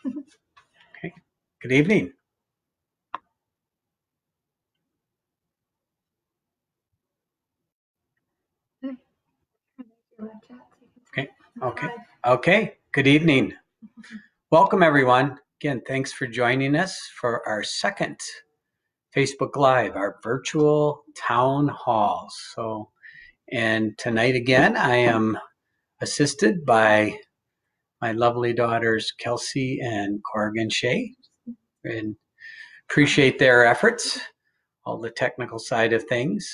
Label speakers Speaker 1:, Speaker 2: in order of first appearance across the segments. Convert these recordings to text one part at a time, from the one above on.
Speaker 1: Okay. Good evening. Okay. Okay. Okay. Good evening. Welcome, everyone. Again, thanks for joining us for our second Facebook Live, our virtual town halls. And tonight again, I am assisted by my lovely daughters, Kelsey and Corrigan Shea, and appreciate their efforts, all the technical side of things.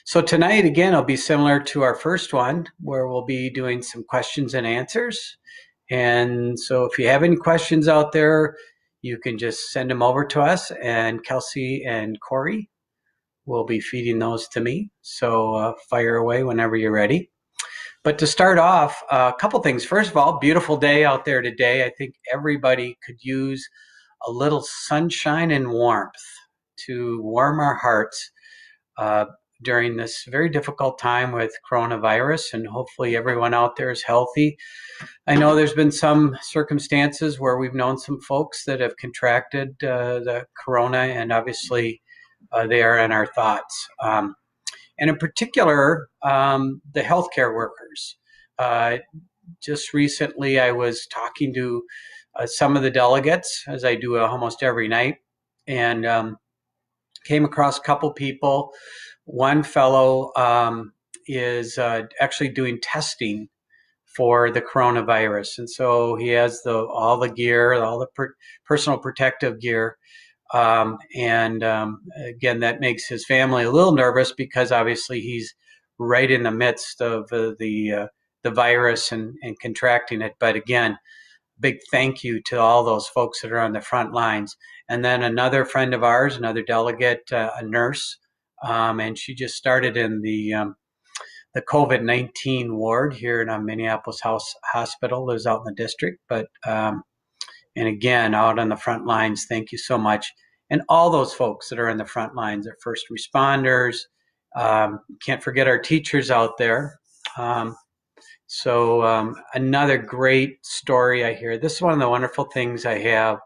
Speaker 1: So tonight, again, will be similar to our first one, where we'll be doing some questions and answers. And so if you have any questions out there, you can just send them over to us, and Kelsey and Corey will be feeding those to me. So fire away whenever you're ready. But to start off, a couple things. First of all, beautiful day out there today. I think everybody could use a little sunshine and warmth to warm our hearts during this very difficult time with coronavirus, and hopefully everyone out there is healthy. I know there's been some circumstances where we've known some folks that have contracted the corona, and obviously they are in our thoughts. And in particular, the healthcare workers. Just recently, I was talking to some of the delegates, as I do almost every night, and came across a couple people. One fellow is actually doing testing for the coronavirus, and so he has all the gear, all the personal protective gear, and again, that makes his family a little nervous because obviously he's right in the midst of the virus and contracting it. But again, big thank you to all those folks that are on the front lines. And then another friend of ours, another delegate, a nurse, and she just started in the COVID-19 ward here in Minneapolis Hospital, lives out in the district. But, and again, out on the front lines, thank you so much. And all those folks that are in the front lines, are first responders. Can't forget our teachers out there. So another great story I hear. This is one of the wonderful things I have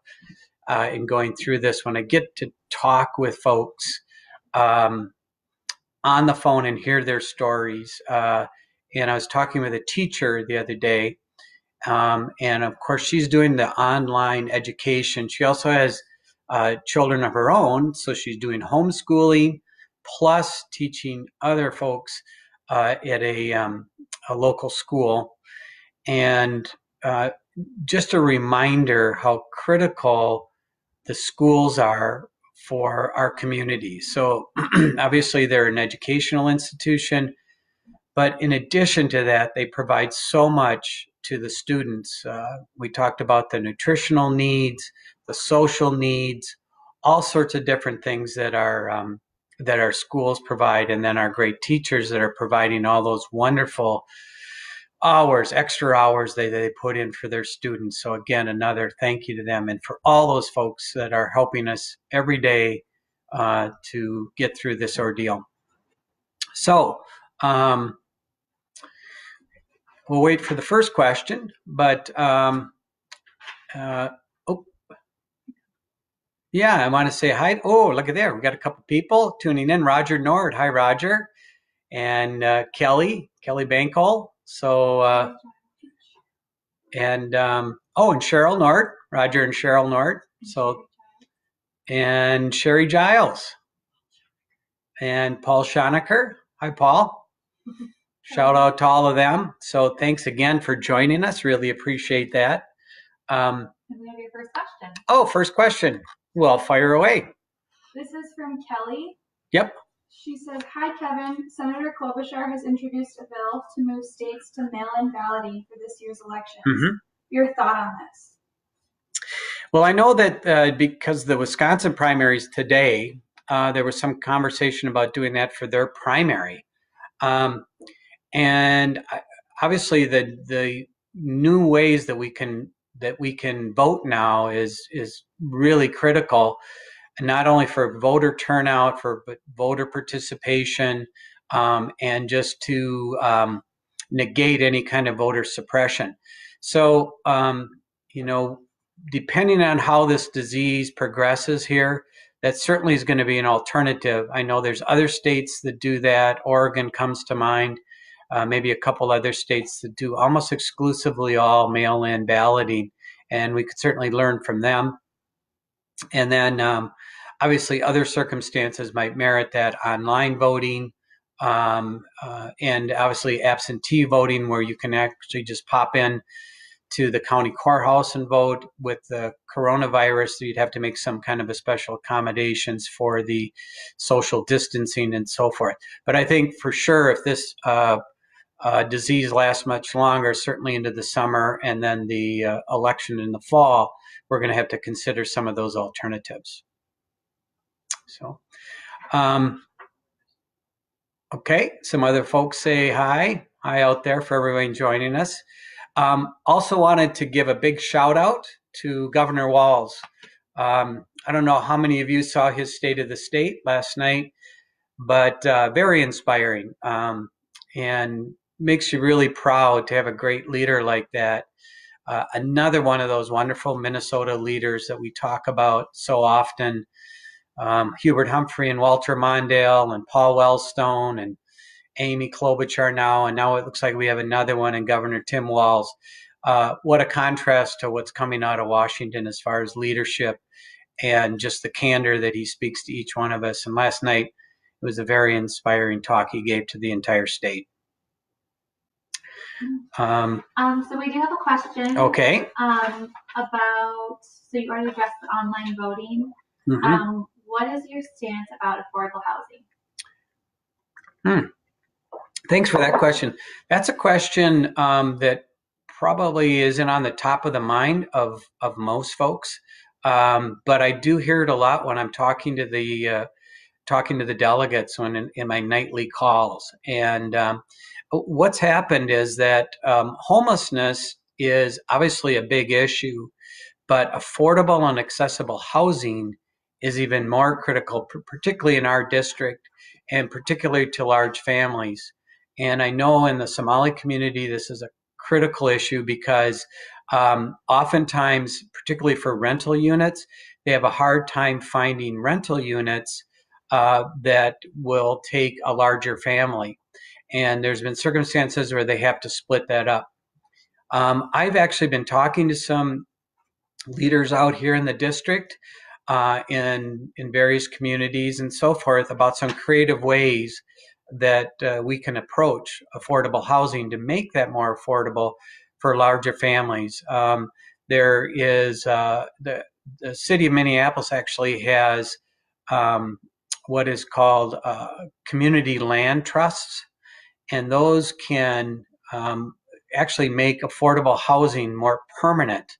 Speaker 1: in going through this, when I get to talk with folks on the phone and hear their stories. And I was talking with a teacher the other day, and of course she's doing the online education. She also has children of her own, so she's doing homeschooling plus teaching other folks at a local school. And just a reminder how critical the schools are for our community. So obviously they're an educational institution, but in addition to that, they provide so much to the students. We talked about the nutritional needs, the social needs, all sorts of different things that our schools provide, and then our great teachers that are providing all those wonderful hours, extra hours they put in for their students. So again, another thank you to them, and for all those folks that are helping us every day to get through this ordeal. So we'll wait for the first question, but yeah, I want to say hi. Oh, look at there. We got a couple people tuning in. Roger Nord. Hi, Roger. And Kelly Bankhole. So, and Cheryl Nord, Roger and Cheryl Nord. So, and Sherry Giles and Paul Schonecker. Hi, Paul. Shout out to all of them. So thanks again for joining us. Really appreciate that.
Speaker 2: And we have your first question.
Speaker 1: Oh, first question. Well, fire away.
Speaker 2: This is from Kelly.
Speaker 1: Yep.
Speaker 2: She says, "Hi, Kevin. Senator Klobuchar has introduced a bill to move states to mail-in balloting for this year's elections.
Speaker 1: Mm-hmm.
Speaker 2: Your thought on this?"
Speaker 1: Well, I know that because the Wisconsin primaries today, there was some conversation about doing that for their primary. And obviously the new ways that we can vote now is really critical, not only for voter turnout, but voter participation, and just to negate any kind of voter suppression. So depending on how this disease progresses here, that certainly is going to be an alternative. I know there's other states that do that. Oregon comes to mind, maybe a couple other states that do almost exclusively all mail-in balloting, and we could certainly learn from them. And then obviously other circumstances might merit that online voting, and obviously absentee voting, where you can actually just pop in to the county courthouse and vote. With the coronavirus, you'd have to make some kind of a special accommodations for the social distancing and so forth. But I think for sure, if this disease lasts much longer, certainly into the summer and then the election in the fall, we're going to have to consider some of those alternatives. So, okay, some other folks say hi. Hi out there for everyone joining us. Also wanted to give a big shout out to Governor Walz. I don't know how many of you saw his State of the State last night, but very inspiring, and makes you really proud to have a great leader like that. Another one of those wonderful Minnesota leaders that we talk about so often, Hubert Humphrey and Walter Mondale and Paul Wellstone and Amy Klobuchar now, and now it looks like we have another one in Governor Tim Walz. What a contrast to what's coming out of Washington as far as leadership and just the candor that he speaks to each one of us. And last night, it was a very inspiring talk he gave to the entire state.
Speaker 2: So we do have a question.
Speaker 1: Okay.
Speaker 2: About, so you already addressed the online voting.
Speaker 1: Mm-hmm.
Speaker 2: What is your stance about affordable housing?
Speaker 1: Thanks for that question. That's a question that probably isn't on the top of the mind of most folks, but I do hear it a lot when I'm talking to the delegates when in my nightly calls. And what's happened is that homelessness is obviously a big issue, but affordable and accessible housing is even more critical, particularly in our district and particularly to large families. And I know in the Somali community, this is a critical issue because oftentimes, particularly for rental units, they have a hard time finding rental units that will take a larger family. And there's been circumstances where they have to split that up. I've actually been talking to some leaders out here in the district, in various communities and so forth, about some creative ways that we can approach affordable housing to make that more affordable for larger families. There is the city of Minneapolis actually has what is called community land trusts, and those can actually make affordable housing more permanent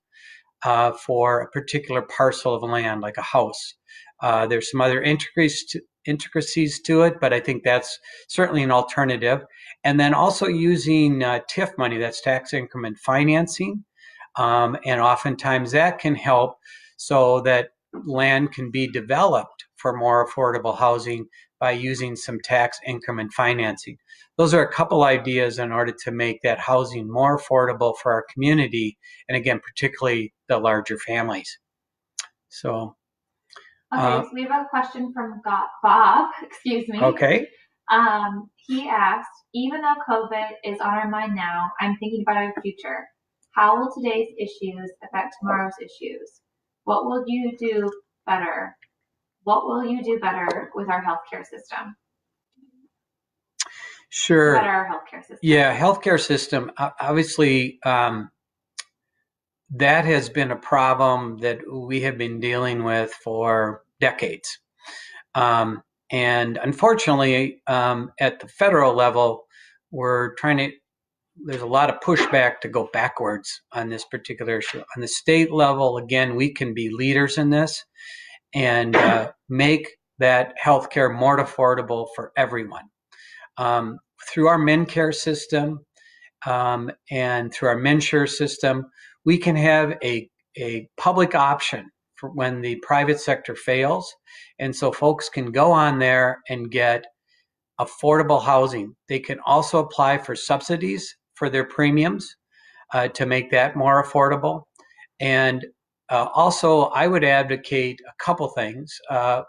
Speaker 1: for a particular parcel of land, like a house. There's some other intricacies to it, but I think that's certainly an alternative. And then also using TIF money, that's tax increment financing, and oftentimes that can help so that land can be developed for more affordable housing by using some tax increment financing. Those are a couple ideas in order to make that housing more affordable for our community, and again, particularly the larger families. So.
Speaker 2: Okay, so we have a question from Bob, excuse me.
Speaker 1: Okay.
Speaker 2: He asked, even though COVID is on our mind now, I'm thinking about our future. How will today's issues affect tomorrow's issues? What will you do better? What will you do better with our healthcare system?
Speaker 1: Sure.
Speaker 2: Better our healthcare system.
Speaker 1: Yeah, healthcare system. Obviously, that has been a problem that we have been dealing with for decades. And unfortunately, at the federal level, there's a lot of pushback to go backwards on this particular issue. On the state level, again, we can be leaders in this and make that healthcare more affordable for everyone. Through our MinCare system and through our MinSure system, we can have a public option for when the private sector fails. And so folks can go on there and get affordable housing. They can also apply for subsidies for their premiums to make that more affordable. And also, I would advocate a couple things.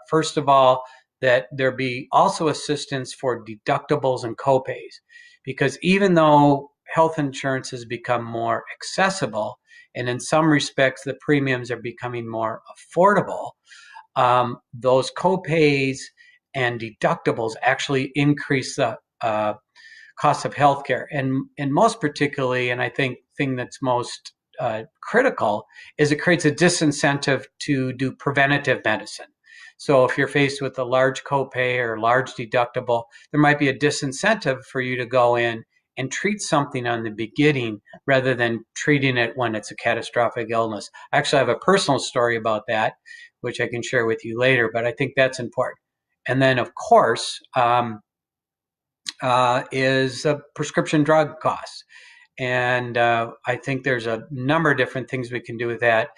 Speaker 1: First of all, that there be also assistance for deductibles and copays, because even though health insurance has become more accessible, and in some respects the premiums are becoming more affordable, those copays and deductibles actually increase the cost of healthcare, and most particularly, and I think thing that's most critical is it creates a disincentive to do preventative medicine. So if you're faced with a large copay or large deductible, there might be a disincentive for you to go in and treat something on the beginning rather than treating it when it's a catastrophic illness. I actually have a personal story about that, which I can share with you later, but I think that's important. And then, of course, is prescription drug costs. And I think there's a number of different things we can do with that.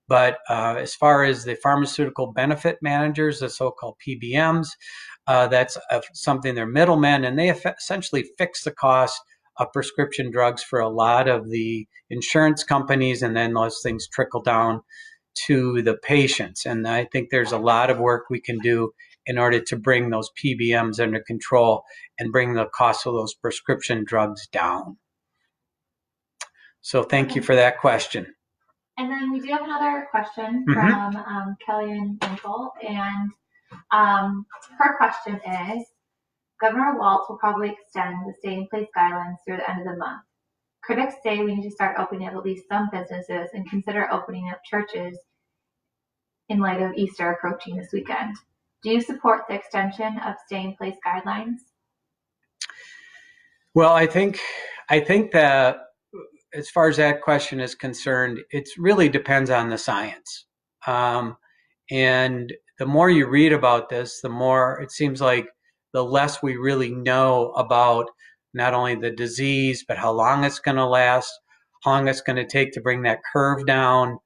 Speaker 1: But as far as the pharmaceutical benefit managers, the so-called PBMs, that's something they're middlemen, and they essentially fix the cost of prescription drugs for a lot of the insurance companies, and then those things trickle down to the patients. And I think there's a lot of work we can do in order to bring those PBMs under control and bring the cost of those prescription drugs down. So thank you for that question.
Speaker 2: And then we do have another question from Kellyanne Winkle, and her question is, Governor Walz will probably extend the stay-in-place guidelines through the end of the month. Critics say we need to start opening up at least some businesses and consider opening up churches in light of Easter approaching this weekend. Do you support the extension of stay-in-place guidelines?
Speaker 1: Well, I think that as far as that question is concerned, it really depends on the science. And the more you read about this, the more it seems like the less we really know about not only the disease, but how long it's going to last, how long it's going to take to bring that curve down.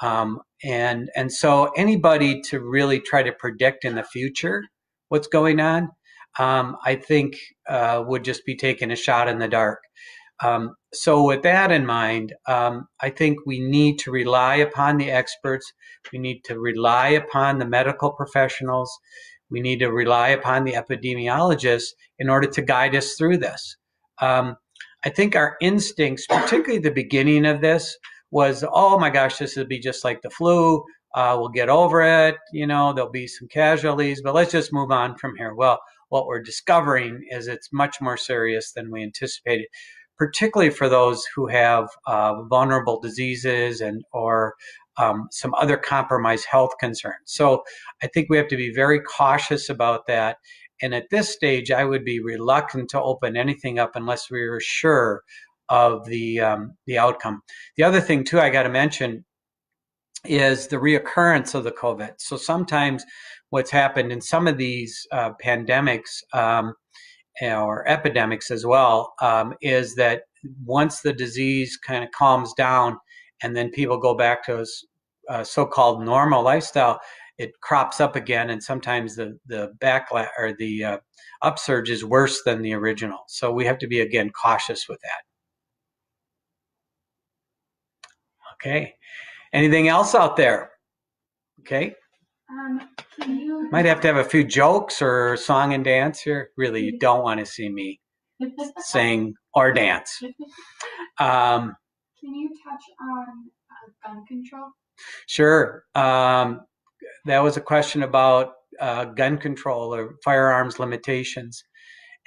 Speaker 1: And so anybody to really try to predict in the future what's going on, I think would just be taking a shot in the dark. So with that in mind, I think we need to rely upon the experts. We need to rely upon the medical professionals. We need to rely upon the epidemiologists in order to guide us through this. I think our instincts, particularly the beginning of this, was, oh my gosh, this will be just like the flu. We'll get over it. You know, there'll be some casualties, but let's just move on from here. Well, what we're discovering is it's much more serious than we anticipated, particularly for those who have vulnerable diseases and or some other compromised health concerns. So I think we have to be very cautious about that. And at this stage, I would be reluctant to open anything up unless we were sure of the outcome. The other thing, too, I got to mention is the reoccurrence of the COVID. So sometimes what's happened in some of these pandemics or epidemics as well is that once the disease kind of calms down and then people go back to a so-called normal lifestyle, it crops up again, and sometimes the backlash or the upsurge is worse than the original. So we have to be, again, cautious with that. Okay. Anything else out there? Okay. Might have to have a few jokes or song and dance here. Really, you don't want to see me sing or dance.
Speaker 3: Can you touch on gun control?
Speaker 1: Sure. That was a question about gun control or firearms limitations.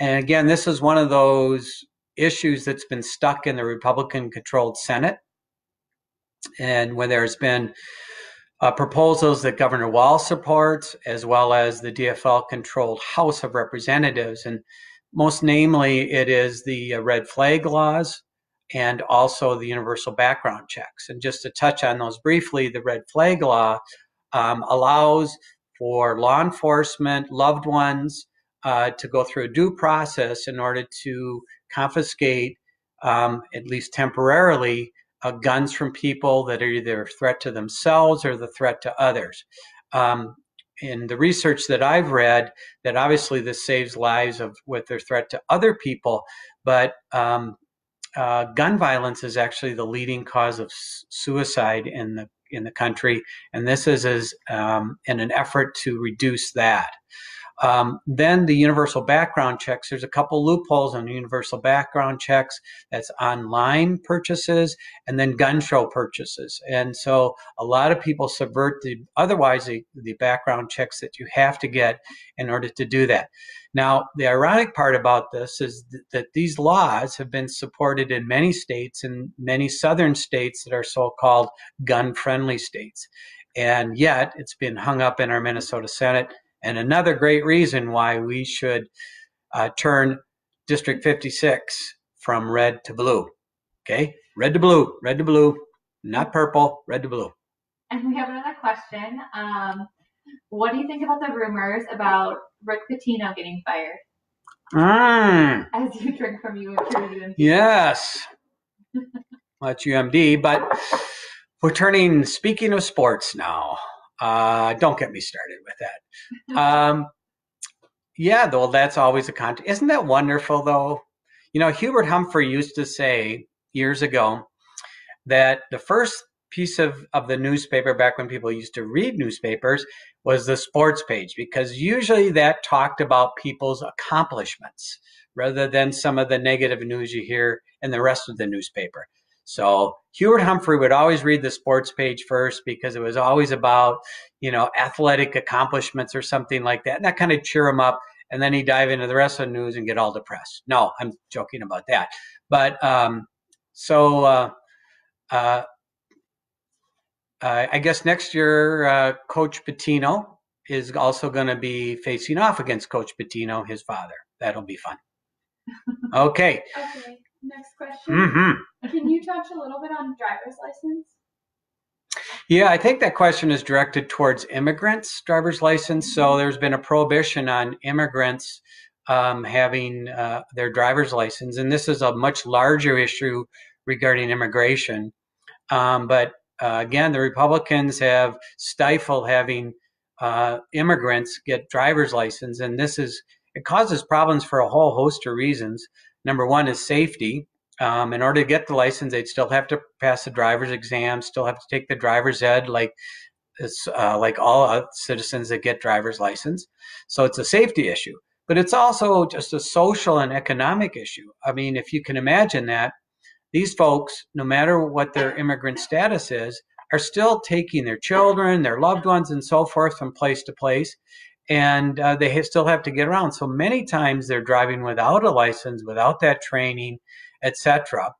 Speaker 1: And again, this is one of those issues that's been stuck in the Republican-controlled Senate, and where there's been proposals that Governor Walz supports, as well as the DFL-controlled House of Representatives. And most namely, it is the red flag laws and also the universal background checks. And just to touch on those briefly, the red flag law allows for law enforcement, loved ones, to go through a due process in order to confiscate, at least temporarily, guns from people that are either a threat to themselves or the threat to others. In the research that I've read, that obviously this saves lives with their threat to other people, but gun violence is actually the leading cause of suicide in the country, and this is in an effort to reduce that. Then the universal background checks. There's a couple loopholes on universal background checks. That's online purchases and then gun show purchases. And so a lot of people subvert the background checks that you have to get in order to do that. Now, the ironic part about this is that these laws have been supported in many states and many southern states that are so-called gun-friendly states. And yet it's been hung up in our Minnesota Senate. And another great reason why we should turn District 56 from red to blue. Okay? Red to blue, not purple, red to blue.
Speaker 2: And we have another question. What do you think about the rumors about Rick Pitino getting fired? As you drink from UMD.
Speaker 1: Yes. Well, it's UMD, but we're turning, speaking of sports now. Don't get me started with that. Yeah, though, that's always a contest. Isn't that wonderful, though? You know, Hubert Humphrey used to say years ago that the first piece of the newspaper, back when people used to read newspapers, was the sports page, because usually that talked about people's accomplishments rather than some of the negative news you hear in the rest of the newspaper. So Hubert Humphrey would always read the sports page first because it was always about, you know, athletic accomplishments or something like that. And that kind of cheer him up. And then he'd dive into the rest of the news and get all depressed. No, I'm joking about that. But I guess next year, Coach Pitino is also going to be facing off against Coach Pitino, his father. That'll be fun. Okay.
Speaker 3: Okay. Next question. Can you touch a little bit on driver's license?
Speaker 1: Yeah, I think that question is directed towards immigrants' driver's license. So there's been a prohibition on immigrants having their driver's license. And this is a much larger issue regarding immigration. But again, the Republicans have stifled having immigrants get driver's license. And it causes problems for a whole host of reasons. Number one is safety. In order to get the license, they'd still have to pass the driver's exam, still have to take the driver's ed, like all citizens that get driver's license. So it's a safety issue, but it's also just a social and economic issue. I mean, if you can imagine that, these folks, no matter what their immigrant status is, are still taking their children, their loved ones, and so forth from place to place. And they still have to get around. So many times they're driving without a license, without that training, etc.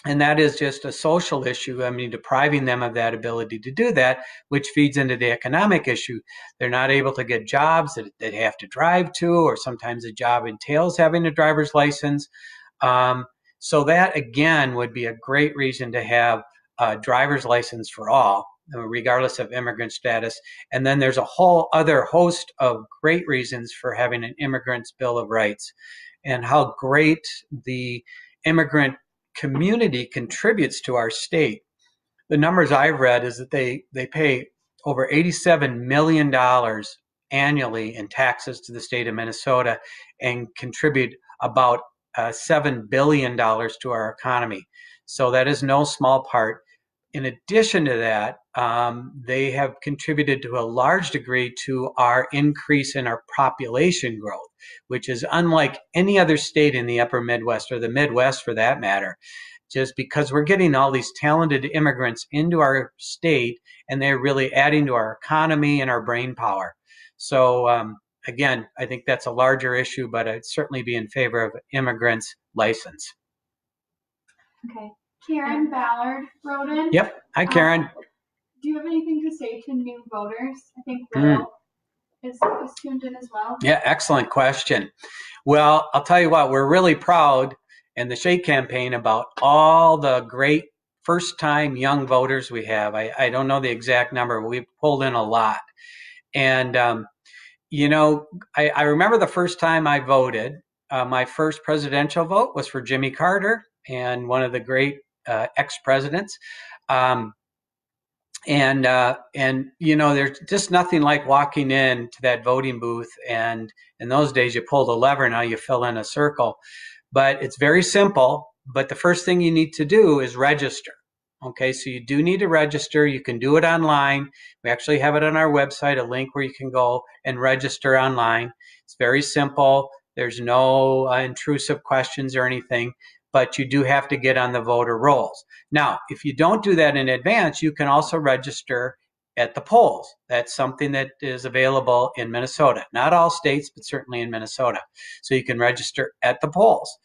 Speaker 1: And that is just a social issue. I mean, depriving them of that ability to do that, which feeds into the economic issue. They're not able to get jobs that they have to drive to, or sometimes a job entails having a driver's license. So that, again, would be a great reason to have a driver's license for all, regardless of immigrant status. And then there's a whole other host of great reasons for having an immigrant's Bill of Rights, and how great the immigrant community contributes to our state. The numbers I've read is that they pay over $87 million annually in taxes to the state of Minnesota and contribute about $7 billion to our economy. So that is no small part. In addition to that, they have contributed to a large degree to our increase in our population growth, which is unlike any other state in the upper Midwest, or the Midwest for that matter, just because we're getting all these talented immigrants into our state, and they're really adding to our economy and our brain power. So again, I think that's a larger issue, but I'd certainly be in favor of immigrants' license.
Speaker 3: Okay. Karen Ballard wrote in.
Speaker 1: Yep. Hi, Karen.
Speaker 3: Do you have anything to say to new voters? I think Will is tuned in as well.
Speaker 1: Yeah, excellent question. Well, I'll tell you what, we're really proud in the Shake campaign about all the great first-time young voters we have. I don't know the exact number, but we've pulled in a lot. And, you know, I remember the first time I voted, my first presidential vote was for Jimmy Carter, and one of the great ex-presidents. And you know, there's just nothing like walking into that voting booth, and in those days you pulled a lever, now you fill in a circle. But it's very simple. but the first thing you need to do is register. Okay, so you do need to register. You can do it online. We actually have it on our website, a link where you can go and register online. It's very simple. There's no intrusive questions or anything, but you do have to get on the voter rolls. Now, if you don't do that in advance, you can also register at the polls. That's something that is available in Minnesota. Not all states, but certainly in Minnesota. So you can register at the polls.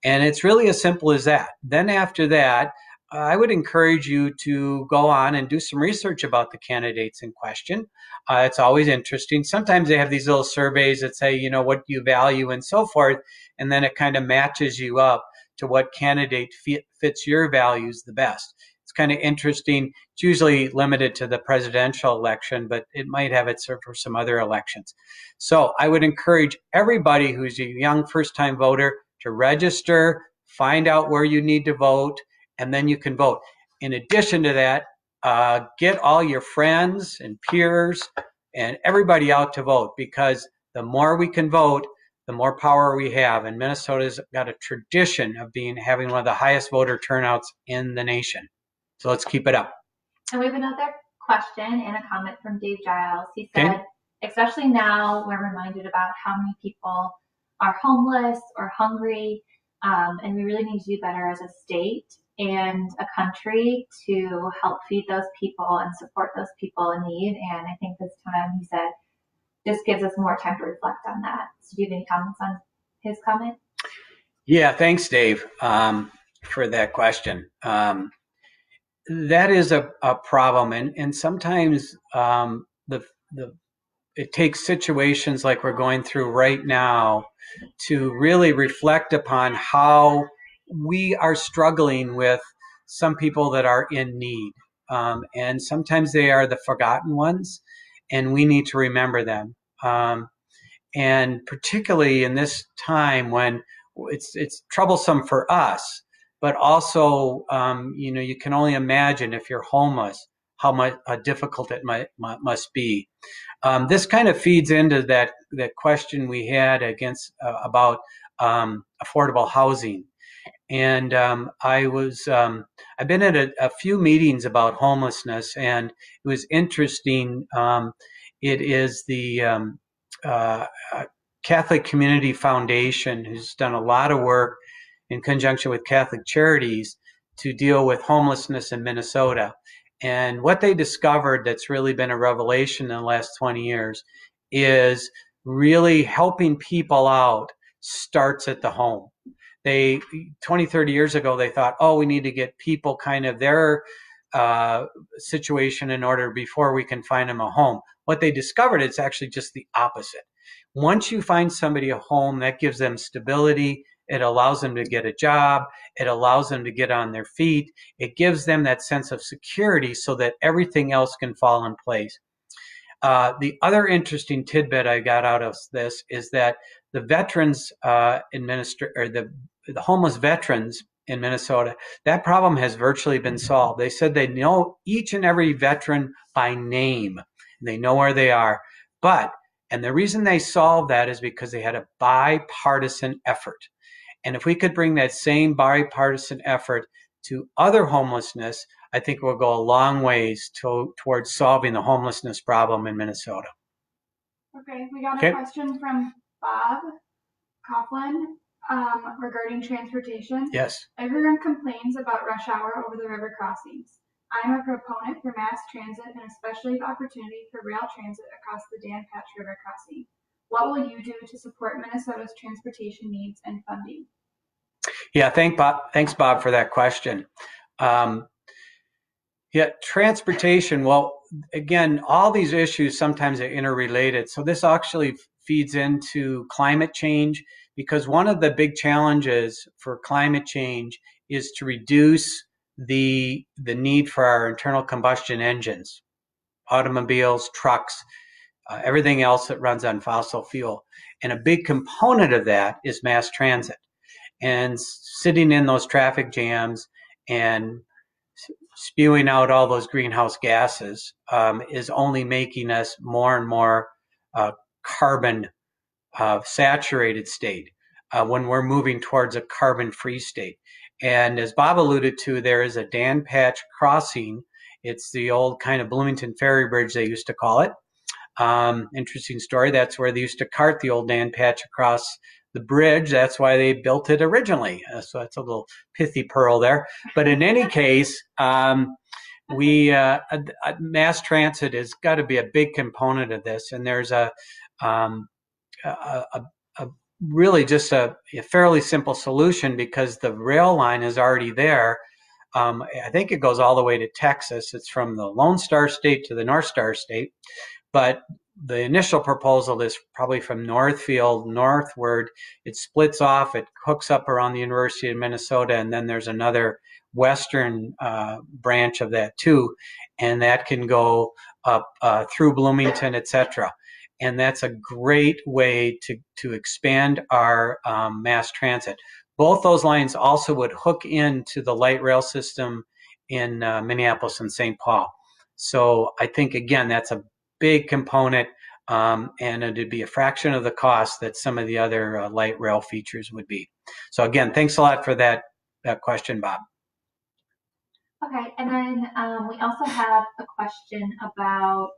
Speaker 1: And it's really as simple as that. Then after that, I would encourage you to go on and do some research about the candidates in question. It's always interesting. Sometimes they have these little surveys that say, you know, what do you value and so forth, and then it kind of matches you up to what candidate fits your values the best. It's kind of interesting. It's usually limited to the presidential election, but it might have it for some other elections. So I would encourage everybody who's a young first-time voter to register, find out where you need to vote, and then you can vote. In addition to that, get all your friends and peers and everybody out to vote, because the more we can vote, the more power we have. And Minnesota's got a tradition of having one of the highest voter turnouts in the nation. So let's keep it up.
Speaker 2: And we have another question and a comment from Dave Giles. He said, especially now, we're reminded about how many people are homeless or hungry, and we really need to do better as a state and a country to help feed those people and support those people in need. And I think this time, he said, this gives us more time to reflect on that. So do you have any comments on his comment?
Speaker 1: Yeah, thanks, Dave, for that question. That is a problem, and sometimes it takes situations like we're going through right now to really reflect upon how we are struggling with some people that are in need. And sometimes they are the forgotten ones, and we need to remember them. And particularly in this time when it's troublesome for us, but also, you can only imagine if you're homeless, how much difficult it must be. This kind of feeds into that question we had about affordable housing. And I've been at a few meetings about homelessness, and it was interesting. It is the Catholic Community Foundation who's done a lot of work in conjunction with Catholic Charities to deal with homelessness in Minnesota. And what they discovered that's really been a revelation in the last 20 years is really helping people out starts at the home. 20, 30 years ago, they thought, we need to get people kind of their situation in order before we can find them a home. What they discovered, it's actually just the opposite. Once you find somebody a home, that gives them stability. It allows them to get a job. It allows them to get on their feet. It gives them that sense of security so that everything else can fall in place. The other interesting tidbit I got out of this is that the veterans the homeless veterans in Minnesota, that problem has virtually been solved. They said they know each and every veteran by name. They know where they are. And the reason they solved that is because they had a bipartisan effort. And if we could bring that same bipartisan effort to other homelessness, I think we'll go a long ways towards solving the homelessness problem in Minnesota.
Speaker 3: Okay, we got a question from Bob Coughlin regarding transportation.
Speaker 1: Yes.
Speaker 3: Everyone complains about rush hour over the river crossings. I'm a proponent for mass transit and especially the opportunity for rail transit across the Dan Patch River crossing. What will you do to support Minnesota's transportation needs and funding?
Speaker 1: Yeah, thanks, Bob, for that question. Transportation, well, again, all these issues sometimes are interrelated. So this actually feeds into climate change, because one of the big challenges for climate change is to reduce the need for our internal combustion engines, automobiles, trucks, everything else that runs on fossil fuel. And a big component of that is mass transit. And sitting in those traffic jams and spewing out all those greenhouse gases is only making us more and more carbon saturated state when we're moving towards a carbon-free state. And as Bob alluded to, there is a Dan Patch crossing. It's the old kind of Bloomington Ferry Bridge, they used to call it. Interesting story. That's where they used to cart the old Dan Patch across the bridge. That's why they built it originally. So that's a little pithy pearl there. But in any case, mass transit has got to be a big component of this. And there's really just a fairly simple solution because the rail line is already there. I think it goes all the way to Texas. It's from the Lone Star State to the North Star State. But the initial proposal is probably from Northfield northward. It splits off, it hooks up around the University of Minnesota, and then there's another western branch of that too, and that can go up through Bloomington, etc. And that's a great way to expand our mass transit. Both those lines also would hook into the light rail system in Minneapolis and St. Paul. So I think, again, that's a big component, and it'd be a fraction of the cost that some of the other light rail features would be. So again, thanks a lot for that question, Bob.
Speaker 2: Okay, and then we also have a question about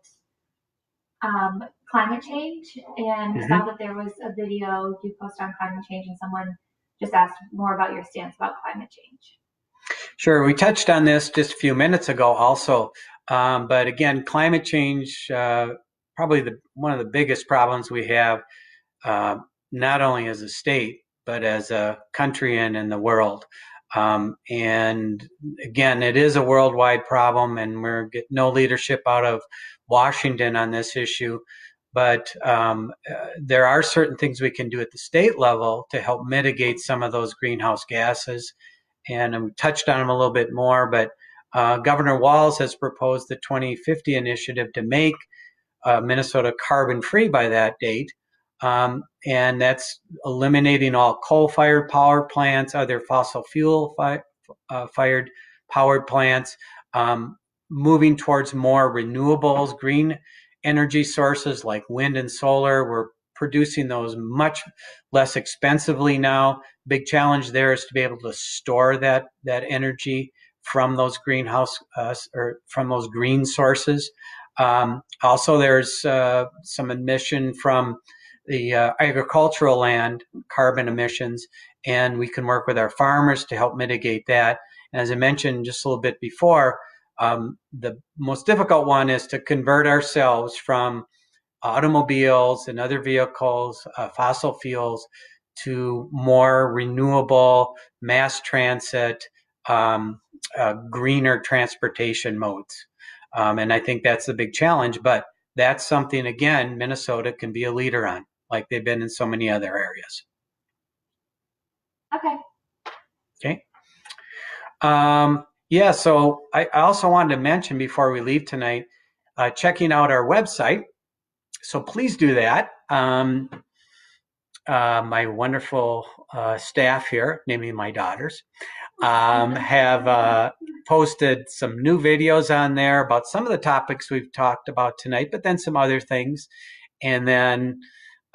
Speaker 2: climate change, and we saw that there was a video you posted on climate change, and someone just asked more about your stance about climate change.
Speaker 1: Sure, we touched on this just a few minutes ago also. But again, climate change, probably one of the biggest problems we have, not only as a state, but as a country and in the world. And again, it is a worldwide problem, and we're getting no leadership out of Washington on this issue. But there are certain things we can do at the state level to help mitigate some of those greenhouse gases. And we touched on them a little bit more, but Governor Walz has proposed the 2050 initiative to make Minnesota carbon-free by that date. And that's eliminating all coal-fired power plants, other fossil fuel-fired powered plants, moving towards more renewables, green energy sources like wind and solar. We're producing those much less expensively now. Big challenge there is to be able to store that energy from those greenhouse or from those green sources. Also, there's some emission from the agricultural land, carbon emissions, and we can work with our farmers to help mitigate that. And as I mentioned just a little bit before, the most difficult one is to convert ourselves from automobiles and other vehicles, fossil fuels, to more renewable mass transit, greener transportation modes. And I think that's the big challenge, but that's something, again, Minnesota can be a leader on, like they've been in so many other areas. Okay. Yeah, so I also wanted to mention before we leave tonight, checking out our website. So please do that. My wonderful staff here, namely my daughters, have posted some new videos on there about some of the topics we've talked about tonight, but then some other things. And then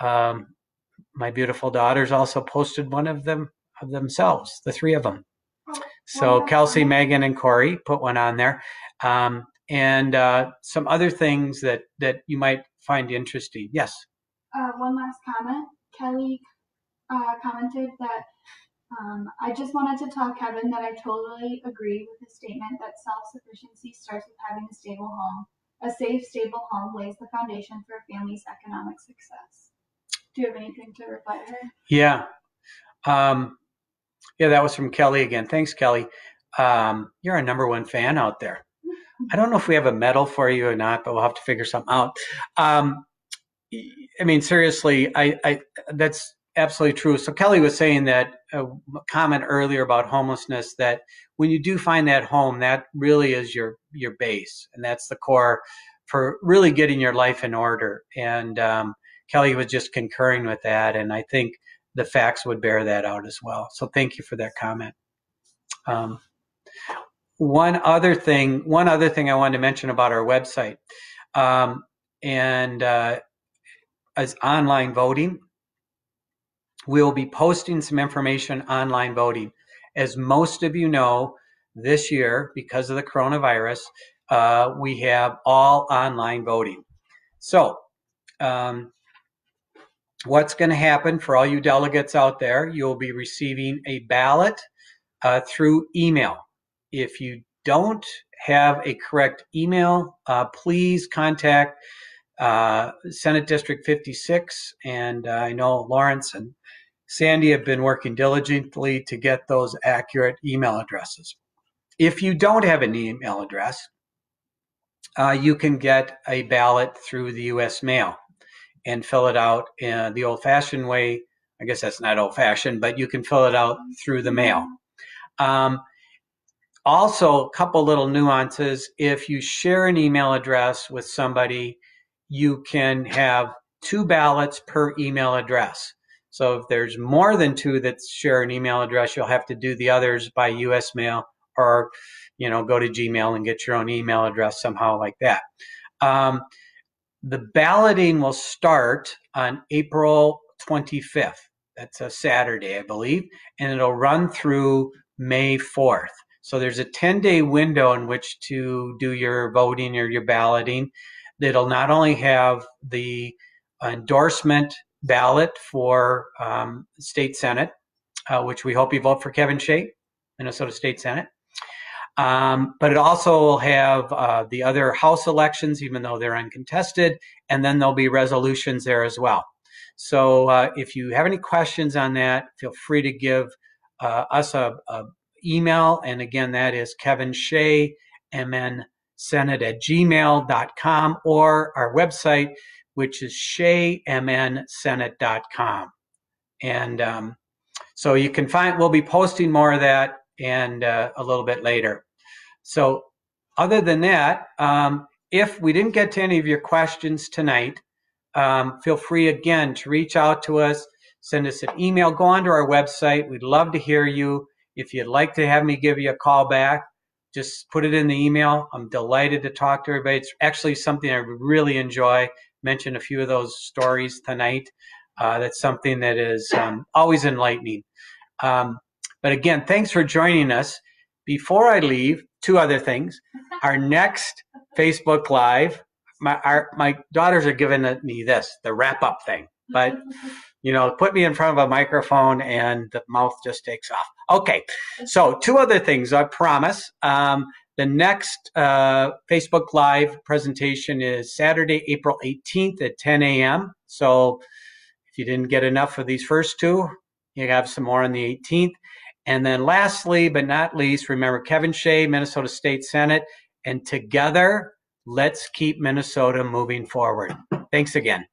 Speaker 1: my beautiful daughters also posted one of them of themselves, the three of them. So Kelsey, Megan, and Corey put one on there. And some other things that you might find interesting. Yes?
Speaker 3: One last comment. Kelly commented that I just wanted to tell Kevin that I totally agree with his statement that self-sufficiency starts with having a stable home. A safe, stable home lays the foundation for a family's economic success. Do you have anything to reply to her?
Speaker 1: Yeah. Yeah, that was from Kelly again. Thanks, Kelly. You're our #1 fan out there. I don't know if we have a medal for you or not, but we'll have to figure something out. I mean, seriously, I that's absolutely true. So Kelly was saying that a comment earlier about homelessness, that when you do find that home, that really is your base, and that's the core for really getting your life in order. And Kelly was just concurring with that, and I think the facts would bear that out as well. So thank you for that comment. One other thing I wanted to mention about our website, is online voting. We'll be posting some information online voting. As most of you know, this year, because of the coronavirus, we have all online voting. So what's going to happen for all you delegates out there, you'll be receiving a ballot through email. If you don't have a correct email, please contact Senate District 56, and I know Lawrence and Sandy have been working diligently to get those accurate email addresses. If you don't have an email address, you can get a ballot through the U.S. mail and fill it out in the old-fashioned way. I guess that's not old-fashioned, but you can fill it out through the mail. Also, a couple little nuances. If you share an email address with somebody, you can have 2 ballots per email address. So if there's more than 2 that share an email address, you'll have to do the others by U.S. mail, or go to Gmail and get your own email address somehow like that. The balloting will start on April 25th. That's a Saturday, I believe, and it'll run through May 4th. So there's a 10-day window in which to do your voting or your balloting. That'll not only have the endorsement ballot for State Senate, which we hope you vote for Kevin Shea, Minnesota State Senate. But it also will have the other House elections, even though they're uncontested, and then there'll be resolutions there as well. So if you have any questions on that, feel free to give us a email. And again, that is Kevin Shea, mnsenate@gmail.com, or our website, which is sheamnsenate.com. And so you can find, we'll be posting more of that and a little bit later. So other than that, if we didn't get to any of your questions tonight, feel free again to reach out to us, send us an email, go onto our website. We'd love to hear you. If you'd like to have me give you a call back, just put it in the email. I'm delighted to talk to everybody. It's actually something I really enjoy. Mentioned a few of those stories tonight. That's something that is always enlightening. But again, thanks for joining us. Before I leave, 2 other things. Our next Facebook Live, my daughters are giving me the wrap-up thing. But, put me in front of a microphone and the mouth just takes off. Okay, so 2 other things, I promise. The next Facebook Live presentation is Saturday, April 18th at 10 a.m. So if you didn't get enough of these first 2, you have some more on the 18th. And then lastly, but not least, remember Kevin Shea, Minnesota State Senate, and together, let's keep Minnesota moving forward. Thanks again.